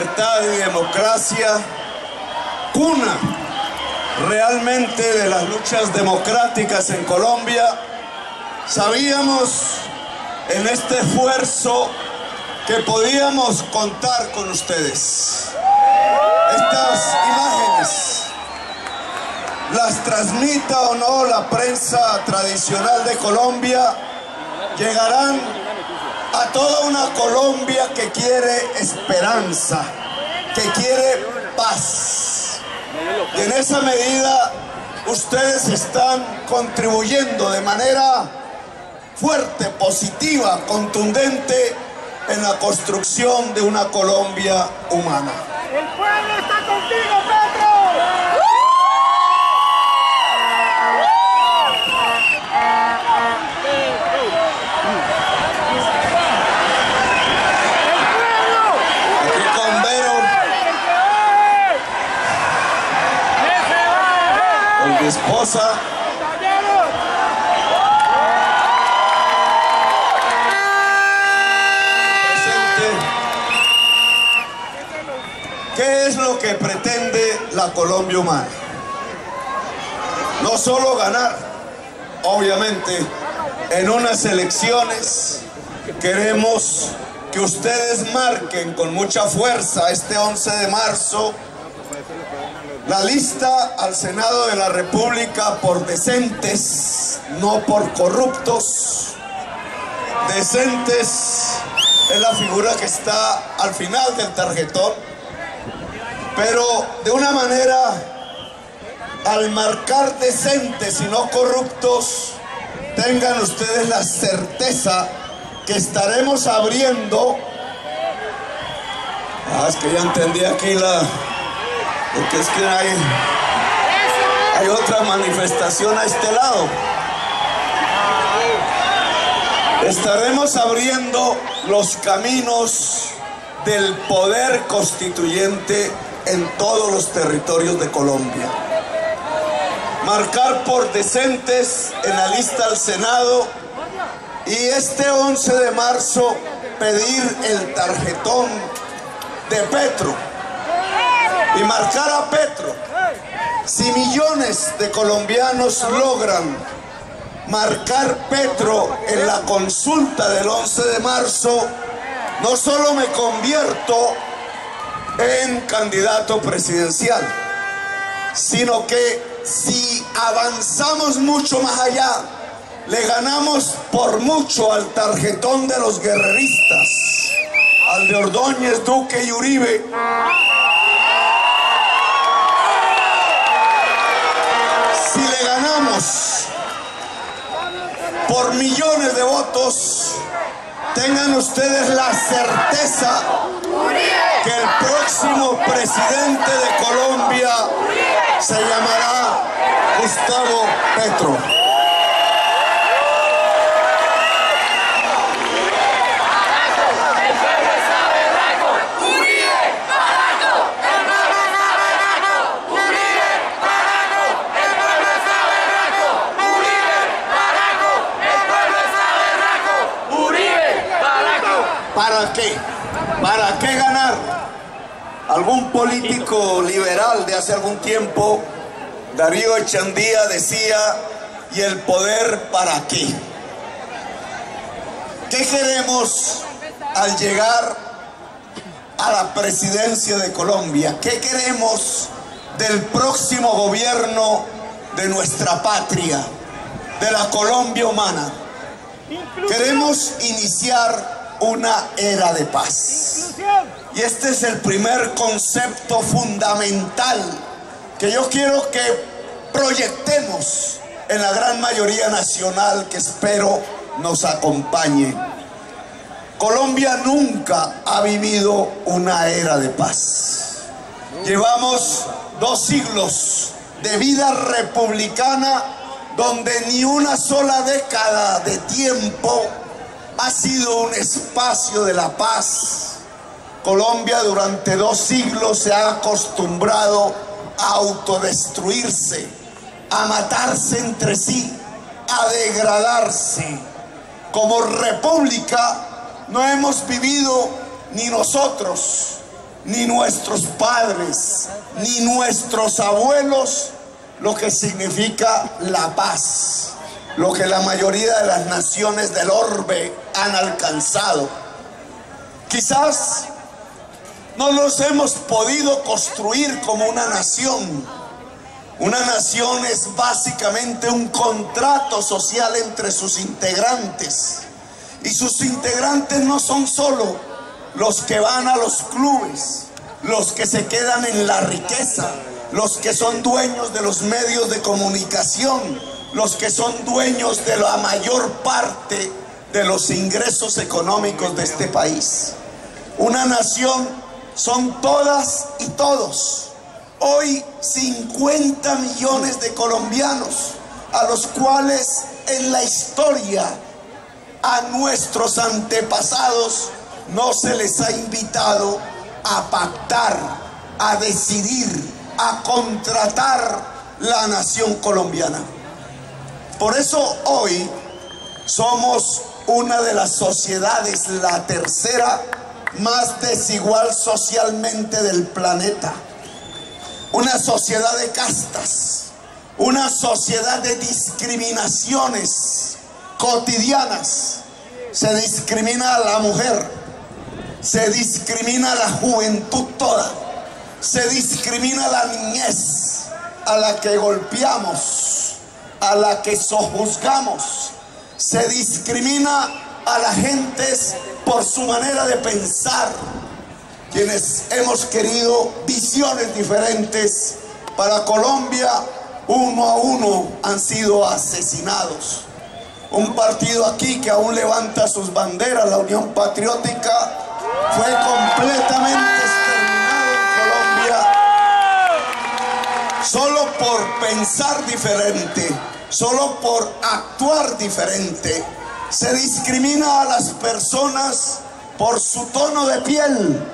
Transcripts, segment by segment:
libertad y democracia, cuna realmente de las luchas democráticas en Colombia, sabíamos en este esfuerzo que podíamos contar con ustedes. Estas imágenes, las transmita o no la prensa tradicional de Colombia, llegarán a toda una Colombia que quiere esperanza, que quiere paz. Y en esa medida ustedes están contribuyendo de manera fuerte, positiva, contundente en la construcción de una Colombia humana. ¡El pueblo está contigo, Petro! Mi esposa, presente. ¿Qué es lo que pretende la Colombia humana? No solo ganar, obviamente, en unas elecciones. Queremos que ustedes marquen con mucha fuerza este 11 de marzo la lista al Senado de la República por decentes, no por corruptos. Decentes es la figura que está al final del tarjetón, pero de una manera, al marcar decentes y no corruptos, tengan ustedes la certeza que estaremos abriendo. Es que ya entendí aquí porque es que hay otra manifestación a este lado. Estaremos abriendo los caminos del poder constituyente en todos los territorios de Colombia. Marcar por decentes en la lista al Senado y este 11 de marzo pedir el tarjetón de Petro. Y marcar a Petro. Si millones de colombianos logran marcar Petro en la consulta del 11 de marzo, no solo me convierto en candidato presidencial, sino que si avanzamos mucho más allá, le ganamos por mucho al tarjetón de los guerreristas, al de Ordóñez, Duque y Uribe. Si le ganamos por millones de votos, tengan ustedes la certeza que el próximo presidente de Colombia se llamará Gustavo Petro. ¿Para qué? ¿Para qué ganar? Algún político liberal de hace algún tiempo, Darío Echandía, decía: ¿y el poder para qué? ¿Qué queremos al llegar a la presidencia de Colombia? ¿Qué queremos del próximo gobierno de nuestra patria, de la Colombia humana? Queremos iniciar una era de paz. Y este es el primer concepto fundamental que yo quiero que proyectemos en la gran mayoría nacional que espero nos acompañe. Colombia nunca ha vivido una era de paz. Llevamos 2 siglos de vida republicana donde ni una sola década de tiempo ha sido un espacio de la paz. Colombia durante 2 siglos se ha acostumbrado a autodestruirse, a matarse entre sí, a degradarse. Como república no hemos vivido ni nosotros, ni nuestros padres, ni nuestros abuelos lo que significa la paz, lo que la mayoría de las naciones del orbe han alcanzado. Quizás no los hemos podido construir como una nación. Una nación es básicamente un contrato social entre sus integrantes. Y sus integrantes no son solo los que van a los clubes, los que se quedan en la riqueza, los que son dueños de los medios de comunicación, los que son dueños de la mayor parte de los ingresos económicos de este país. Una nación son todas y todos. Hoy 50 millones de colombianos a los cuales en la historia a nuestros antepasados no se les ha invitado a pactar, a decidir, a contratar la nación colombiana. Por eso hoy somos una de las sociedades, la tercera más desigual socialmente del planeta. Una sociedad de castas, una sociedad de discriminaciones cotidianas. Se discrimina a la mujer, se discrimina a la juventud toda, se discrimina a la niñez, a la que golpeamos, a la que sojuzgamos, se discrimina a las gentes por su manera de pensar. Quienes hemos querido visiones diferentes para Colombia, uno a uno han sido asesinados. Un partido aquí que aún levanta sus banderas, la Unión Patriótica, fue completamente exterminado en Colombia solo por pensar diferente, solo por actuar diferente. Se discrimina a las personas por su tono de piel.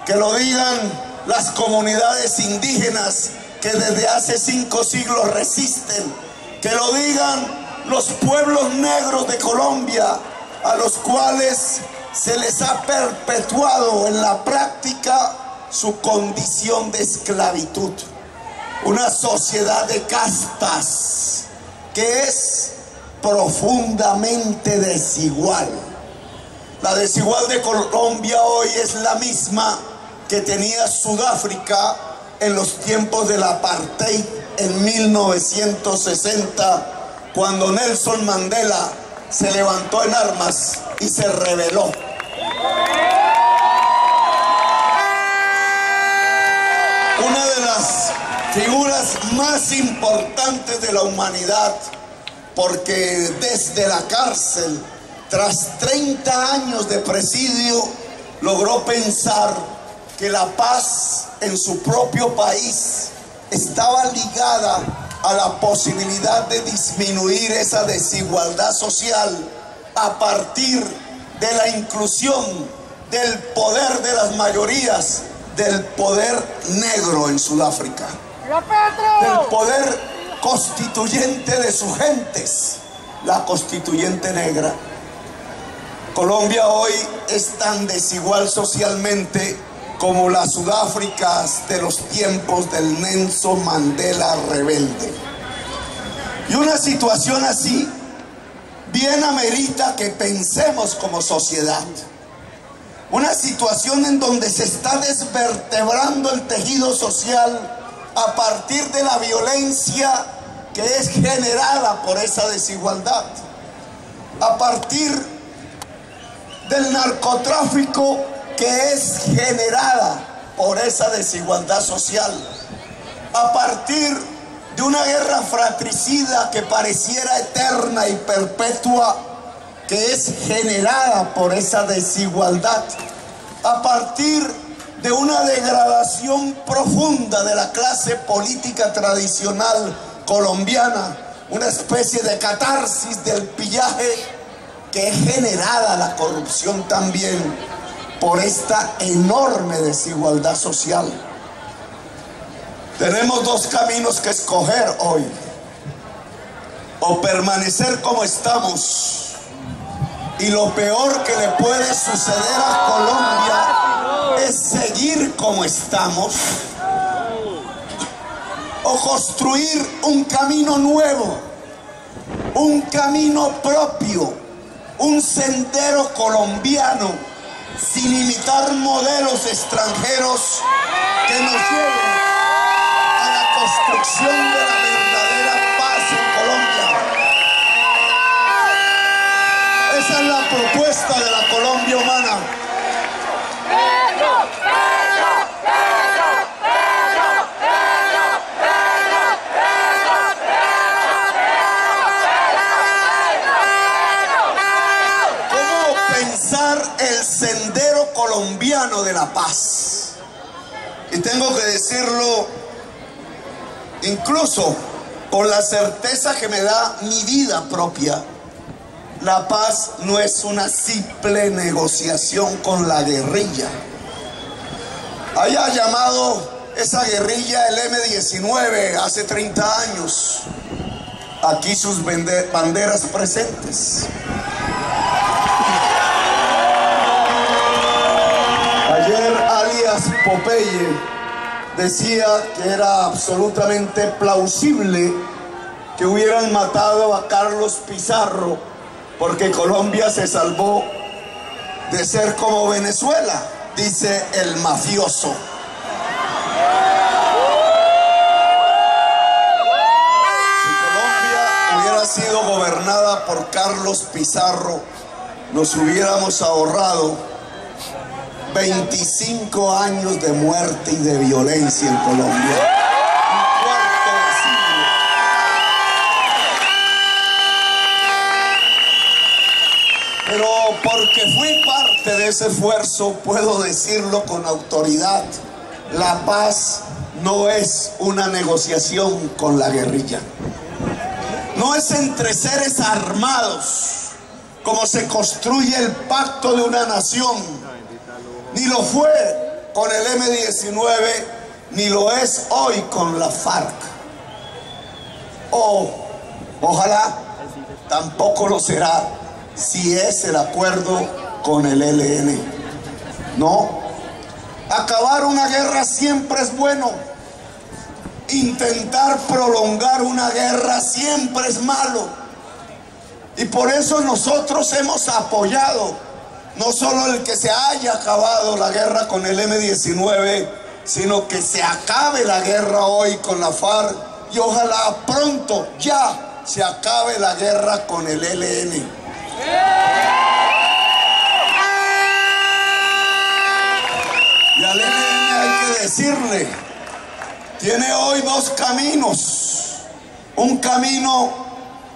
Que lo digan las comunidades indígenas que desde hace 5 siglos resisten. Que lo digan los pueblos negros de Colombia, a los cuales se les ha perpetuado en la práctica su condición de esclavitud. Una sociedad de castas que es profundamente desigual. La desigual de Colombia hoy es la misma que tenía Sudáfrica en los tiempos del apartheid en 1960, cuando Nelson Mandela se levantó en armas y se rebeló. Una de las figuras más importantes de la humanidad, porque desde la cárcel, tras 30 años de presidio, logró pensar que la paz en su propio país estaba ligada a la posibilidad de disminuir esa desigualdad social a partir de la inclusión del poder de las mayorías, del poder negro en Sudáfrica, del poder constituyente de sus gentes, la constituyente negra. Colombia hoy es tan desigual socialmente como las Sudáfricas de los tiempos del Nelson Mandela rebelde. Y una situación así bien amerita que pensemos como sociedad. Una situación en donde se está desvertebrando el tejido social a partir de la violencia que es generada por esa desigualdad, a partir del narcotráfico que es generada por esa desigualdad social, a partir de una guerra fratricida que pareciera eterna y perpetua, que es generada por esa desigualdad, a partir de una degradación profunda de la clase política tradicional colombiana, una especie de catarsis del pillaje que es generada la corrupción también por esta enorme desigualdad social. Tenemos dos caminos que escoger hoy: o permanecer como estamos, y lo peor que le puede suceder a Colombia es seguir como estamos o construir un camino nuevo, un camino propio, un sendero colombiano, sin imitar modelos extranjeros que nos lleven a la construcción de la verdadera paz en Colombia. Esa es la propuesta de la Colombia humana. El sendero colombiano de la paz. Y tengo que decirlo incluso con la certeza que me da mi vida propia. La paz no es una simple negociación con la guerrilla. Haya llamado esa guerrilla el M-19 hace 30 años. Aquí sus banderas presentes. Ayer alias Popeye decía que era absolutamente plausible que hubieran matado a Carlos Pizarro porque Colombia se salvó de ser como Venezuela, dice el mafioso. Si Colombia hubiera sido gobernada por Carlos Pizarro, nos hubiéramos ahorrado 25 años de muerte y de violencia en Colombia. Un cuarto de siglo. Pero porque fui parte de ese esfuerzo, puedo decirlo con autoridad: la paz no es una negociación con la guerrilla. No es entre seres armados como se construye el pacto de una nación. Ni lo fue con el M-19, ni lo es hoy con la FARC. Ojalá tampoco lo será si es el acuerdo con el ELN. No, acabar una guerra siempre es bueno. Intentar prolongar una guerra siempre es malo. Y por eso nosotros hemos apoyado no solo el que se haya acabado la guerra con el M-19, sino que se acabe la guerra hoy con la FARC y ojalá pronto ya se acabe la guerra con el ELN. Y al ELN hay que decirle, tiene hoy dos caminos. Un camino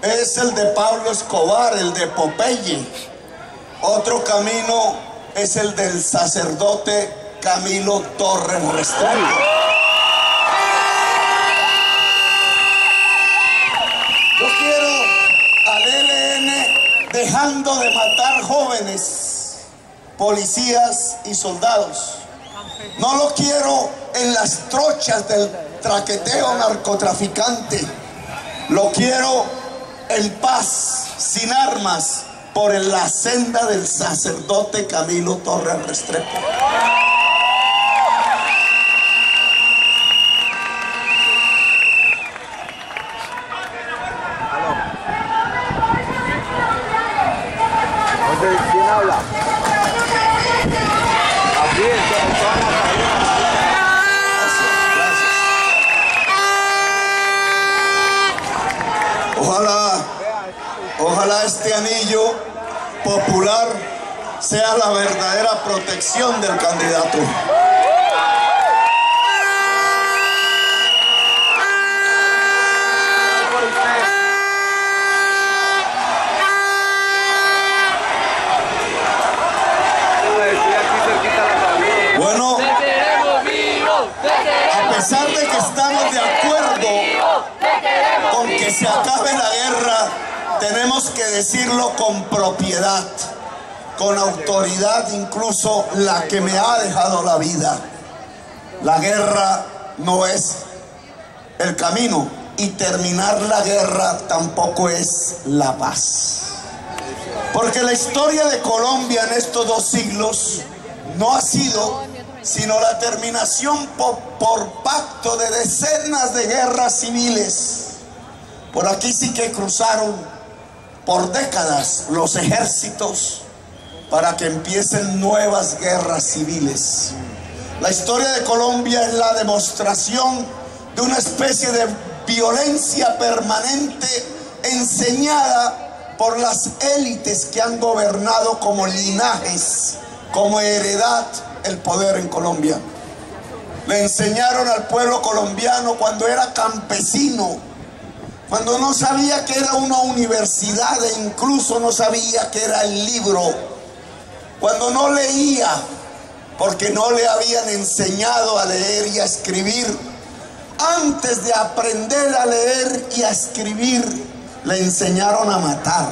es el de Pablo Escobar, el de Popeye. Otro camino es el del sacerdote Camilo Torres Restrepo. Yo quiero al ELN dejando de matar jóvenes, policías y soldados. No lo quiero en las trochas del traqueteo narcotraficante. Lo quiero en paz, sin armas, por la senda del sacerdote Camilo Torres Restrepo. ¿Quién habla? Aquí en todas las Ojalá este anillo popular sea la verdadera protección del candidato. Bueno, a pesar de que estamos de acuerdo con que se acabe la guerra, tenemos que decirlo con propiedad, con autoridad, incluso la que me ha dejado la vida. La guerra no es el camino y terminar la guerra tampoco es la paz. Porque la historia de Colombia en estos 2 siglos no ha sido sino la terminación por pacto de decenas de guerras civiles. Por aquí sí que cruzaron por décadas los ejércitos para que empiecen nuevas guerras civiles. La historia de Colombia es la demostración de una especie de violencia permanente enseñada por las élites que han gobernado como linajes, como heredad, el poder en Colombia. Le enseñaron al pueblo colombiano cuando era campesino, cuando no sabía que era una universidad e incluso no sabía que era el libro, cuando no leía porque no le habían enseñado a leer y a escribir. Antes de aprender a leer y a escribir, le enseñaron a matar.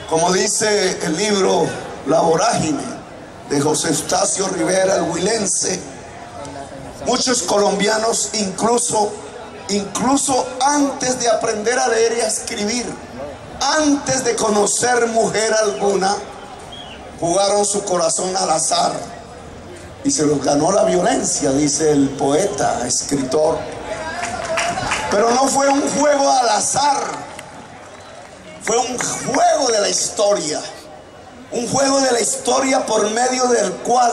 Como dice el libro La Vorágine de José Eustacio Rivera, el huilense, muchos colombianos incluso antes de aprender a leer y a escribir, antes de conocer mujer alguna, jugaron su corazón al azar y se los ganó la violencia, dice el poeta, escritor. Pero no fue un juego al azar, fue un juego de la historia. Un juego de la historia por medio del cual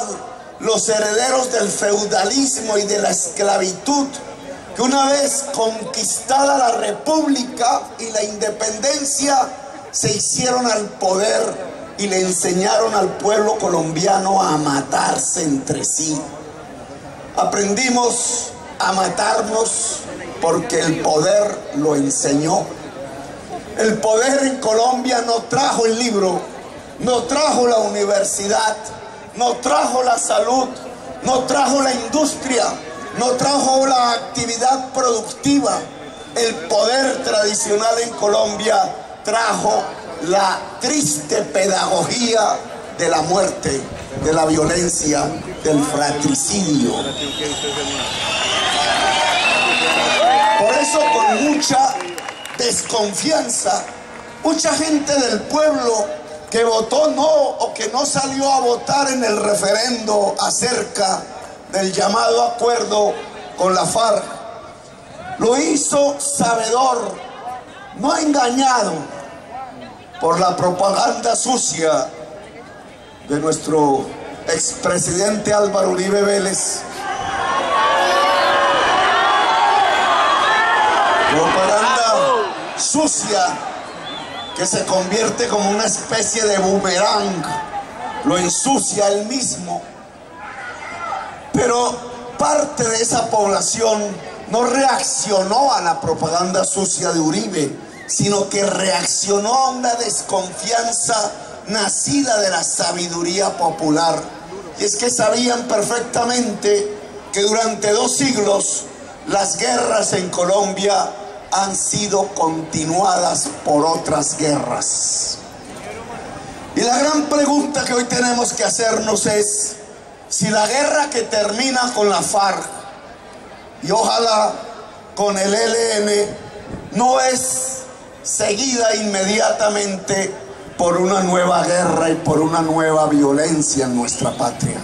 los herederos del feudalismo y de la esclavitud, que una vez conquistada la república y la independencia, se hicieron al poder y le enseñaron al pueblo colombiano a matarse entre sí. Aprendimos a matarnos porque el poder lo enseñó. El poder en Colombia no trajo el libro, no trajo la universidad, no trajo la salud, no trajo la industria, no trajo la actividad productiva. El poder tradicional en Colombia trajo la triste pedagogía de la muerte, de la violencia, del fratricidio. Por eso, con mucha desconfianza, mucha gente del pueblo que votó no o que no salió a votar en el referendo acerca del llamado acuerdo con la FARC, lo hizo sabedor, no engañado por la propaganda sucia de nuestro expresidente Álvaro Uribe Vélez. Propaganda sucia que se convierte como una especie de boomerang, lo ensucia él mismo. Pero parte de esa población no reaccionó a la propaganda sucia de Uribe, sino que reaccionó a una desconfianza nacida de la sabiduría popular. Y es que sabían perfectamente que durante 2 siglos las guerras en Colombia han sido continuadas por otras guerras. Y la gran pregunta que hoy tenemos que hacernos es si la guerra que termina con la FARC y ojalá con el ELN no es seguida inmediatamente por una nueva guerra y por una nueva violencia en nuestra patria.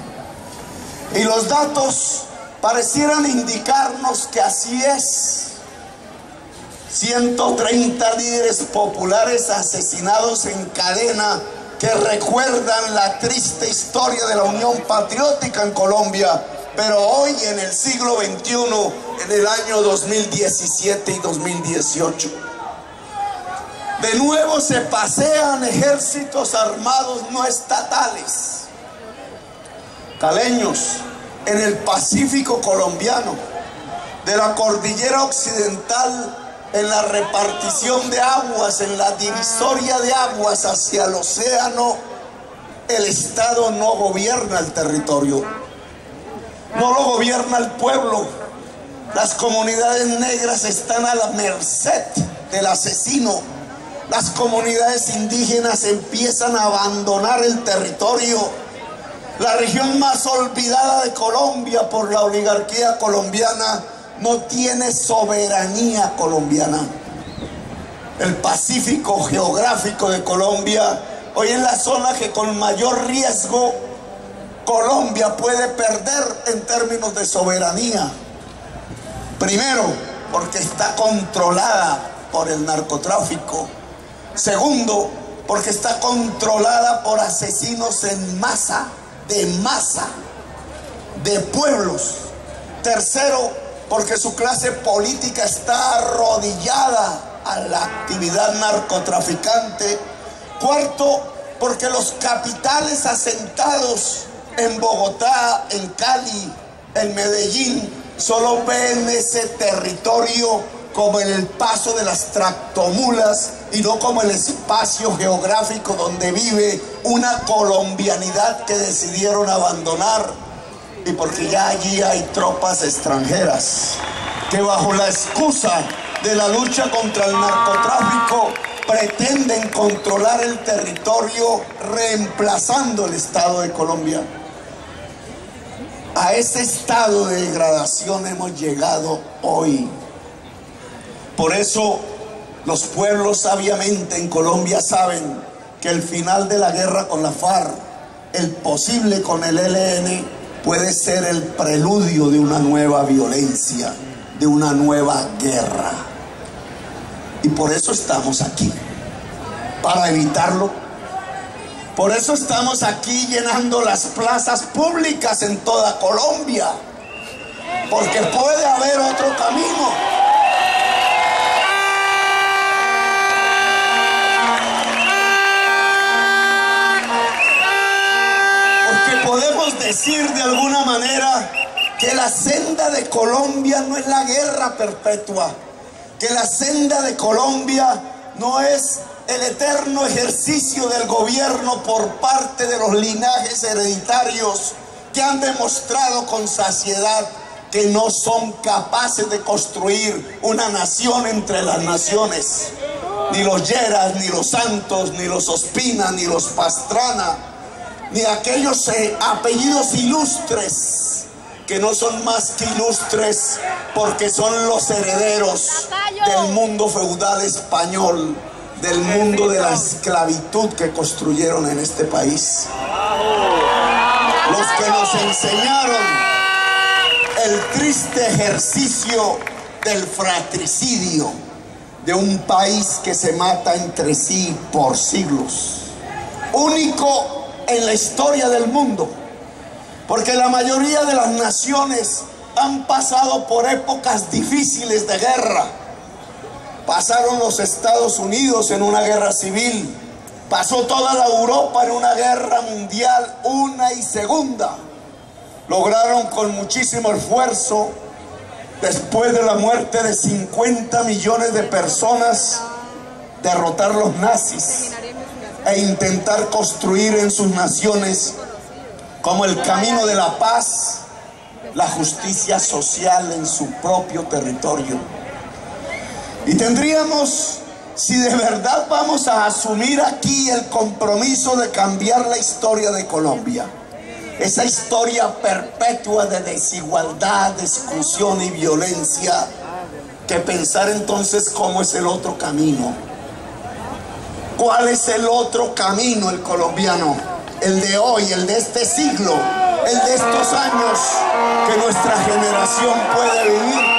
Y los datos parecieran indicarnos que así es. 130 líderes populares asesinados en cadena que recuerdan la triste historia de la Unión Patriótica en Colombia, pero hoy en el siglo XXI, en el año 2017 y 2018. De nuevo se pasean ejércitos armados no estatales, caleños, en el Pacífico colombiano, de la cordillera occidental, en la repartición de aguas, en la divisoria de aguas hacia el océano. El Estado no gobierna el territorio, no lo gobierna el pueblo. Las comunidades negras están a la merced del asesino. Las comunidades indígenas empiezan a abandonar el territorio. La región más olvidada de Colombia por la oligarquía colombiana no tiene soberanía colombiana. El Pacífico geográfico de Colombia hoy es la zona que con mayor riesgo Colombia puede perder en términos de soberanía. Primero, porque está controlada por el narcotráfico. Segundo, porque está controlada por asesinos en masa, de pueblos. Tercero, porque su clase política está arrodillada a la actividad narcotraficante. Cuarto, porque los capitales asentados en Bogotá, en Cali, en Medellín, solo ven ese territorio como en el paso de las tractomulas y no como el espacio geográfico donde vive una colombianidad que decidieron abandonar, y porque ya allí hay tropas extranjeras que bajo la excusa de la lucha contra el narcotráfico pretenden controlar el territorio reemplazando el Estado de Colombia. A ese estado de degradación hemos llegado hoy. Por eso los pueblos sabiamente en Colombia saben que el final de la guerra con la FARC, el posible con el ELN, puede ser el preludio de una nueva violencia, de una nueva guerra. Y por eso estamos aquí, para evitarlo. Por eso estamos aquí llenando las plazas públicas en toda Colombia, porque puede haber otro camino. Porque podemos decir de alguna manera que la senda de Colombia no es la guerra perpetua, que la senda de Colombia no es el eterno ejercicio del gobierno por parte de los linajes hereditarios que han demostrado con saciedad que no son capaces de construir una nación entre las naciones. Ni los Lleras, ni los Santos, ni los Ospina, ni los Pastrana, ni aquellos apellidos ilustres que no son más que ilustres porque son los herederos del mundo feudal español, del mundo de la esclavitud que construyeron en este país. Los que nos enseñaron el triste ejercicio del fratricidio de un país que se mata entre sí por siglos, único en la historia del mundo, porque la mayoría de las naciones han pasado por épocas difíciles de guerra. Pasaron los Estados Unidos en una guerra civil, pasó toda la Europa en una guerra mundial, una y segunda. Lograron con muchísimo esfuerzo, después de la muerte de 50 millones de personas, derrotar los nazis e intentar construir en sus naciones, como el camino de la paz, la justicia social en su propio territorio. Y tendríamos, si de verdad vamos a asumir aquí el compromiso de cambiar la historia de Colombia, esa historia perpetua de desigualdad, de exclusión y violencia, que pensar entonces cómo es el otro camino. ¿Cuál es el otro camino, el colombiano? El de hoy, el de este siglo, el de estos años que nuestra generación puede vivir.